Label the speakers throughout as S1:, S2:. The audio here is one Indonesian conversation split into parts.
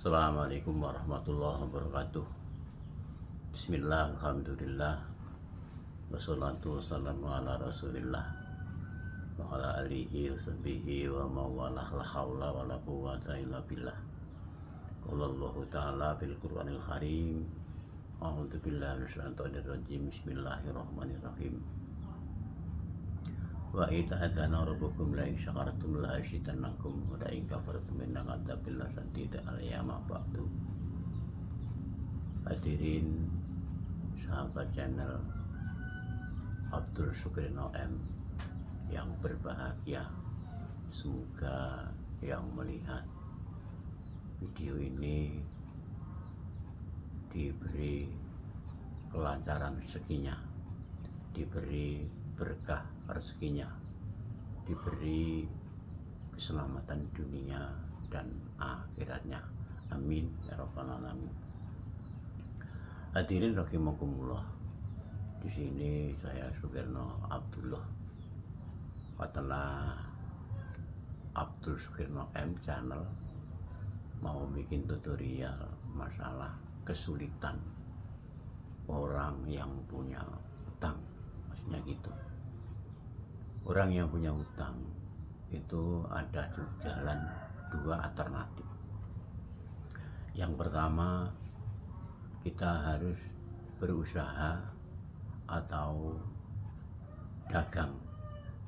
S1: Assalamualaikum warahmatullahi wabarakatuh. Bismillah, alhamdulillah, wassalatu wassalamu ala rasulillah wa ala alihi wa sahbihi wa mawalah, la hawla wa la quwwata illa billah. Qala Allahu ta'ala fil Qur'anil Karim, a'udzu billahi minasyaitonir rajim, bismillahirrahmanirrahim. Wa idza adzana rabbukum la in syakartum la azidannakum wa la in kafartum inna adzabil lasyadid al-yawma ba'du. Hadirin sahabat channel Abdul Sukrino M yang berbahagia, semoga yang melihat video ini diberi kelancaran rezekinya, diberi berkah rezekinya, diberi keselamatan dunia dan akhiratnya. Amin ya rabbal alamin. Hadirin rahimakumullah. Di sini saya Sukirno Abdullah, katalah Abdul Sukirno M channel, mau bikin tutorial masalah kesulitan orang yang punya utang. Maksudnya gitu, orang yang punya utang itu ada jalan dua alternatif. Yang pertama, kita harus berusaha atau dagang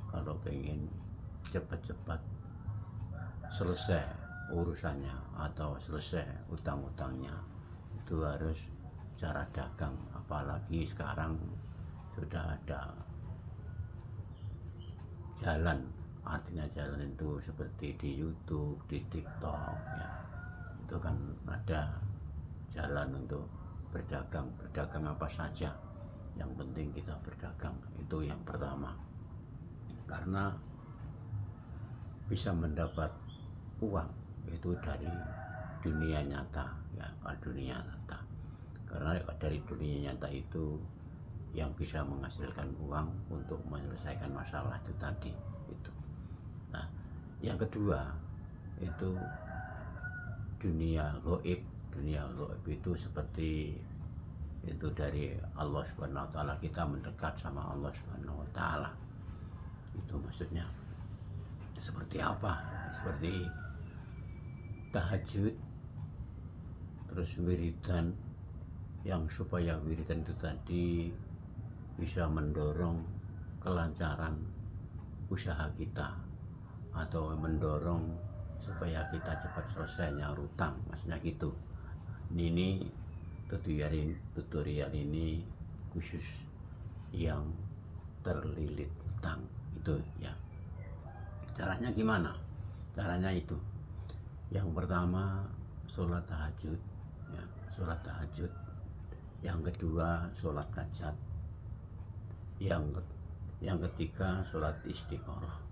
S1: kalau pengen cepat-cepat selesai urusannya atau selesai utang-utangnya. Itu harus cara dagang, apalagi sekarang sudah ada jalan, artinya jalan itu seperti di YouTube, di TikTok ya. Itu kan ada jalan untuk berdagang apa saja, yang penting kita berdagang. Itu yang pertama, karena bisa mendapat uang itu dari dunia nyata ya, dunia nyata. Karena dari dunia nyata itu yang bisa menghasilkan uang untuk menyelesaikan masalah itu tadi itu. Nah, yang kedua itu dunia gaib. Dunia gaib itu seperti itu dari Allah Subhanahu wa taala, kita mendekat sama Allah Subhanahu wa taala. Itu maksudnya seperti apa? Seperti tahajud, terus wiridan, yang supaya wiridan itu tadi bisa mendorong kelancaran usaha kita atau mendorong supaya kita cepat selesainya utang, maksudnya gitu. Ini tutorial ini khusus yang terlilit utang itu ya. Caranya gimana? Caranya itu, yang pertama sholat tahajud ya, sholat tahajud. Yang kedua sholat hajat. Yang ketiga sholat istiqoroh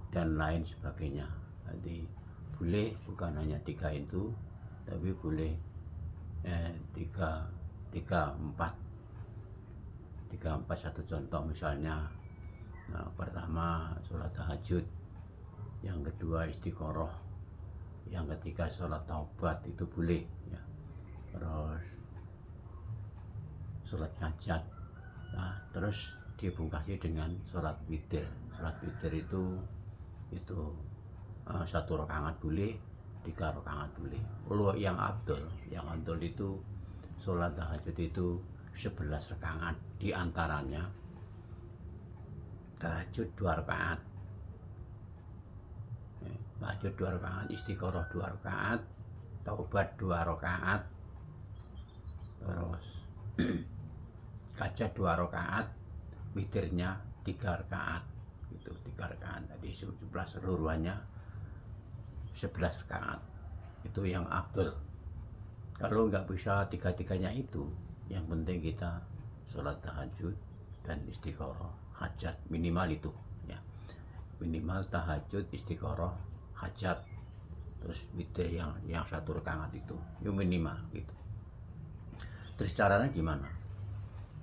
S1: dan lain sebagainya. Jadi boleh bukan hanya tiga itu, tapi boleh tiga empat. Satu contoh misalnya, nah, pertama sholat tahajud, yang kedua istiqoroh, yang ketiga sholat taubat, itu boleh ya. Terus sholat hajat. Nah, terus dibungkasi dengan sholat witir. Sholat witir itu satu rakaat boleh, 3 rakaat boleh. Yang abdul itu sholat tahajud itu 11 rakaat, diantaranya tahajud 2 rakaat, tahajud 2 rakaat, istiqoroh 2 rakaat, taubat 2 rakaat, terus hajat 2 rakaat, witirnya 3 rakaat. Itu 3 rakaat. Jadi jumlah seluruhannya 11 rakaat. Itu yang abdul. Kalau nggak bisa tiga-tiganya itu, yang penting kita sholat tahajud dan istiqoroh, hajat, minimal itu ya. Minimal tahajud, istiqoroh, hajat, terus witir yang 1 rakaat itu minimal gitu. Terus caranya gimana?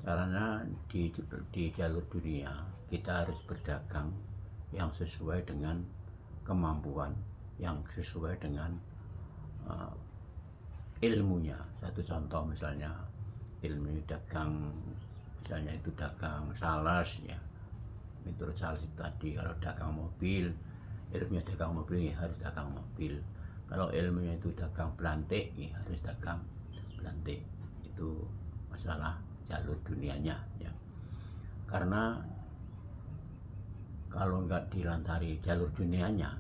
S1: Caranya di jalur dunia kita harus berdagang yang sesuai dengan kemampuan, yang sesuai dengan uh, ilmunya. Satu contoh misalnya ilmu dagang, misalnya itu dagang sales ya, menurut sales itu tadi. Kalau dagang mobil, ilmunya dagang mobil ya harus dagang mobil. Kalau ilmunya itu dagang belantik ya harus dagang belantik. Itu masalah jalur dunianya ya. Karena kalau nggak dilantari jalur dunianya,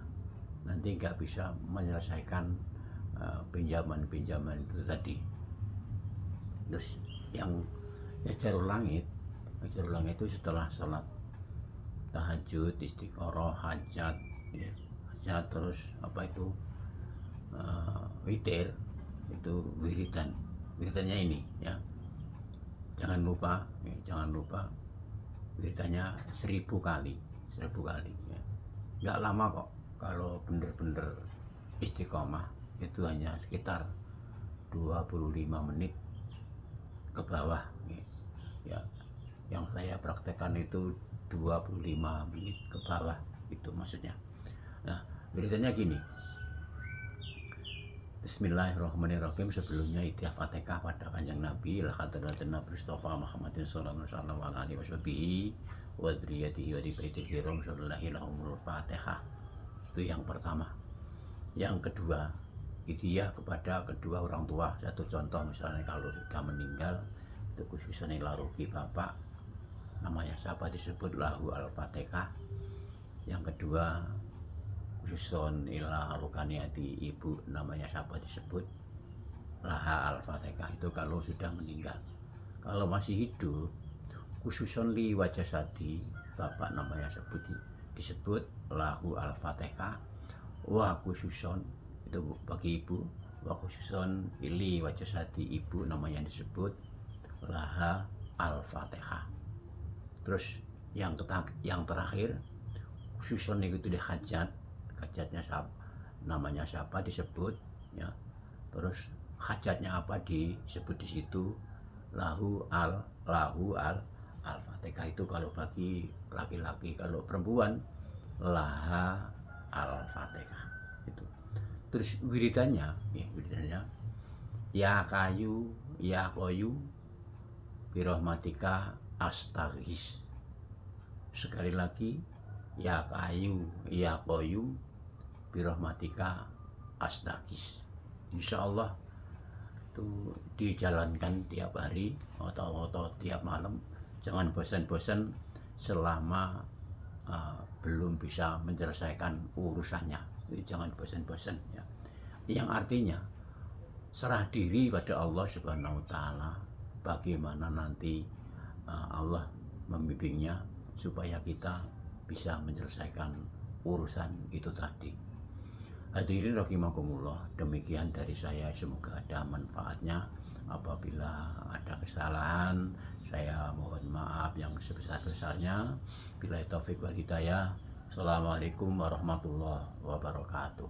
S1: nanti nggak bisa menyelesaikan pinjaman-pinjaman itu tadi. Terus yang ya jalur langit itu setelah sholat tahajud, istiqoroh, hajat ya, hajat terus apa itu witir, itu wiridannya ini ya, jangan lupa wiridannya 1000 kali ya. Nggak lama kok, kalau bener-bener istiqomah itu hanya sekitar 25 menit ke bawah ya. Yang saya praktekkan itu 25 menit ke bawah, itu maksudnya. Nah, wiridannya gini. Bismillahirrahmanirrahim. Sebelumnya Itia Fatihah pada kanjeng Nabi Lakhadratin Nabi Mustafa Muhammadin sallallahu alaihi wasallam wa dzurriyyatihi wa baitil hiram sallallahu lahumul Fatihah. Itu yang pertama. Yang kedua, Itia kepada kedua orang tua. Satu contoh misalnya kalau sudah meninggal, itu khususnya larugi bapak, namanya siapa disebut lahu al-Fatihah. Yang kedua, khususon ila rukaniati ibu, namanya siapa disebut laha al-Fatihah. Itu kalau sudah meninggal. Kalau masih hidup, khususon li wajah sadi, bapak namanya disebut lahu al-Fatihah. Wa khususon itu bagi ibu, wa khususon ili wajah sadi, ibu namanya disebut laha al-Fatihah. Terus yang terakhir, khususon itu di hajatnya namanya siapa disebut ya. Terus hajatnya apa disebut di situ lahu al-Fatihah. Itu kalau bagi laki-laki. Kalau perempuan laha al-Fatihah itu. Terus wiridannya ya kayu ya koyu birahmatika astaghis. Sekali lagi, ya kayu ya koyu birahmatika astaghis. Insyaallah itu dijalankan tiap hari atau tiap malam. Jangan bosan-bosan selama belum bisa menyelesaikan urusannya. Jangan bosan-bosan ya. Yang artinya serah diri pada Allah Subhanahu wa taala, bagaimana nanti Allah membimbingnya supaya kita bisa menyelesaikan urusan itu tadi. Hadirin rahimakumullah, demikian dari saya, semoga ada manfaatnya. Apabila ada kesalahan, saya mohon maaf yang sebesar-besarnya. Billahi taufik wal hidayah. Assalamualaikum warahmatullahi wabarakatuh.